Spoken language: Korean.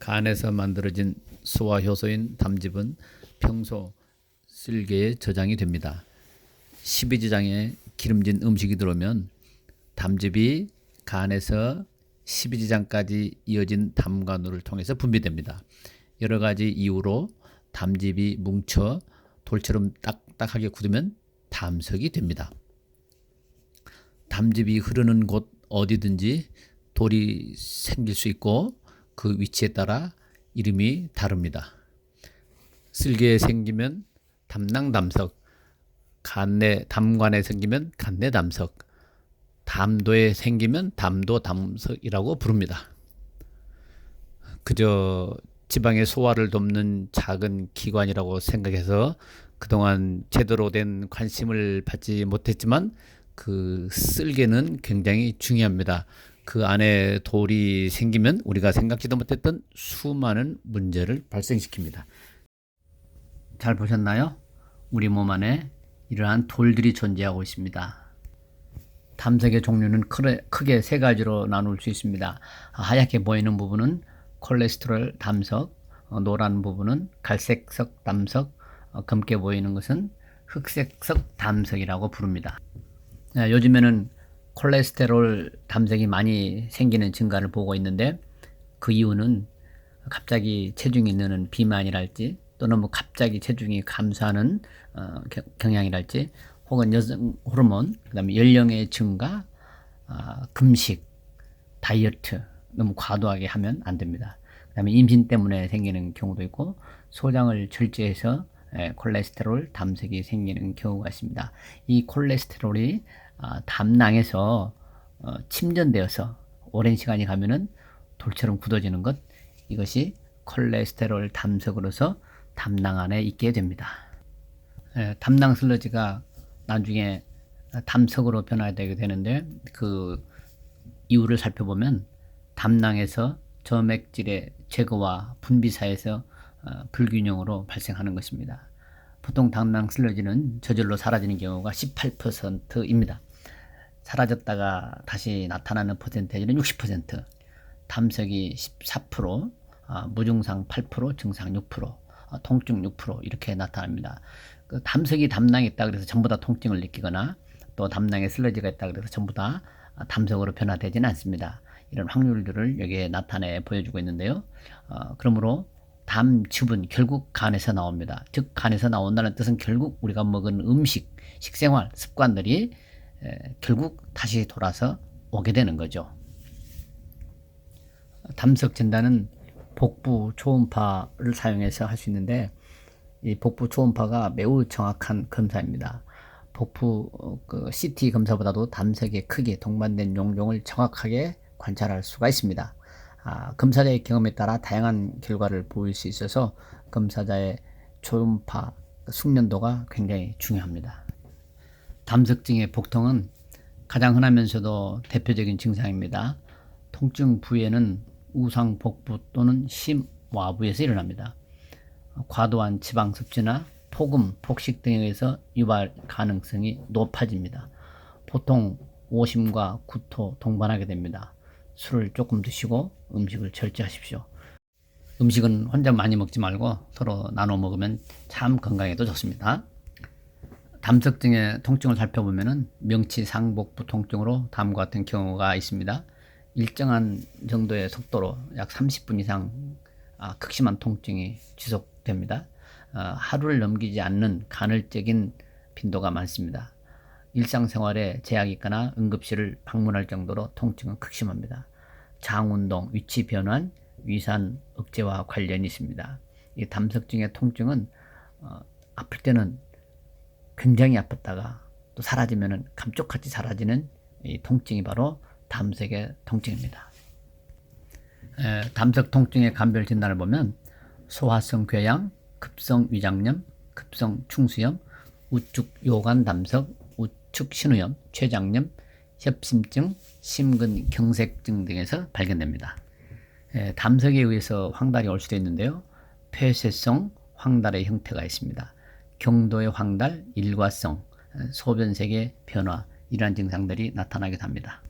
간에서 만들어진 소화효소인 담즙은 평소 쓸개에 저장이 됩니다. 십이지장에 기름진 음식이 들어오면 담즙이 간에서 십이지장까지 이어진 담관우를 통해서 분비됩니다. 여러 가지 이유로 담즙이 뭉쳐 돌처럼 딱딱하게 굳으면 담석이 됩니다. 담즙이 흐르는 곳 어디든지 돌이 생길 수 있고 그 위치에 따라 이름이 다릅니다. 쓸개에 생기면 담낭담석, 담관에 생기면 간내담석, 담도에 생기면 담도담석이라고 부릅니다. 그저 지방의 소화를 돕는 작은 기관이라고 생각해서 그동안 제대로 된 관심을 받지 못했지만 그 쓸개는 굉장히 중요합니다. 그 안에 돌이 생기면 우리가 생각지도 못했던 수많은 문제를 발생시킵니다. 잘 보셨나요? 우리 몸 안에 이러한 돌들이 존재하고 있습니다. 담석의 종류는 크게 세 가지로 나눌 수 있습니다. 하얗게 보이는 부분은 콜레스테롤 담석, 노란 부분은 갈색석 담석, 검게 보이는 것은 흑색석 담석이라고 부릅니다. 요즘에는 콜레스테롤 담석이 많이 생기는 증가를 보고 있는데 그 이유는 갑자기 체중이 느는 비만이랄지 또는 뭐 갑자기 체중이 감소하는 경향이랄지 혹은 여성 호르몬, 그다음에 연령의 증가, 금식, 다이어트 너무 과도하게 하면 안 됩니다. 그다음에 임신 때문에 생기는 경우도 있고 소장을 절제해서 콜레스테롤 담석이 생기는 경우가 있습니다. 이 콜레스테롤이 담낭에서 침전되어서 오랜 시간이 가면은 돌처럼 굳어지는 것, 이것이 콜레스테롤 담석으로서 담낭 안에 있게 됩니다. 담낭 슬러지가 나중에 담석으로 변화되게 되는데 그 이유를 살펴보면 담낭에서 점액질의 제거와 분비 사이에서 불균형으로 발생하는 것입니다. 보통 담낭 슬러지는 저절로 사라지는 경우가 18%입니다. 사라졌다가 다시 나타나는 퍼센테이지는 60%, 담석이 14%, 무증상 8%, 증상 6%, 통증 6% 이렇게 나타납니다. 그 담석이 담낭에 있다 그래서 전부 다 통증을 느끼거나 또 담낭에 슬러지가 있다 그래서 전부 다 담석으로 변화되지는 않습니다. 이런 확률들을 여기에 나타내 보여주고 있는데요. 그러므로 담즙은 결국 간에서 나옵니다. 즉 간에서 나온다는 뜻은 결국 우리가 먹은 음식, 식생활, 습관들이 결국 다시 돌아서 오게 되는 거죠. 담석 진단은 복부 초음파를 사용해서 할 수 있는데 이 복부 초음파가 매우 정확한 검사입니다. 복부 CT 검사보다도 담석의 크기, 동반된 용종을 정확하게 관찰할 수가 있습니다. 검사자의 경험에 따라 다양한 결과를 보일 수 있어서 검사자의 초음파 숙련도가 굉장히 중요합니다. 담석증의 복통은 가장 흔하면서도 대표적인 증상입니다. 통증 부위에는 우상 복부 또는 심와부에서 일어납니다. 과도한 지방 섭취나 폭음, 폭식 등에 의해서 유발 가능성이 높아집니다. 보통 오심과 구토 동반하게 됩니다. 술을 조금 드시고 음식을 절제하십시오. 음식은 혼자 많이 먹지 말고 서로 나눠 먹으면 참 건강에도 좋습니다. 담석증의 통증을 살펴보면 명치 상복부 통증으로 다음과 같은 경우가 있습니다. 일정한 정도의 속도로 약 30분 이상 극심한 통증이 지속됩니다. 하루를 넘기지 않는 간헐적인 빈도가 많습니다. 일상생활에 제약이 있거나 응급실을 방문할 정도로 통증은 극심합니다. 장운동, 위치 변환, 위산 억제와 관련이 있습니다. 이 담석증의 통증은 아플 때는 굉장히 아팠다가 또 사라지면은 감쪽같이 사라지는 이 통증이 바로 담석의 통증입니다. 담석 통증의 감별 진단을 보면 소화성 궤양, 급성 위장염, 급성 충수염, 우측 요관 담석, 우측 신우염, 췌장염, 협심증, 심근경색증 등에서 발견됩니다. 담석에 의해서 황달이 올 수도 있는데요. 폐쇄성 황달의 형태가 있습니다. 경도의 황달, 일과성, 소변색의 변화, 이러한 증상들이 나타나기도 합니다.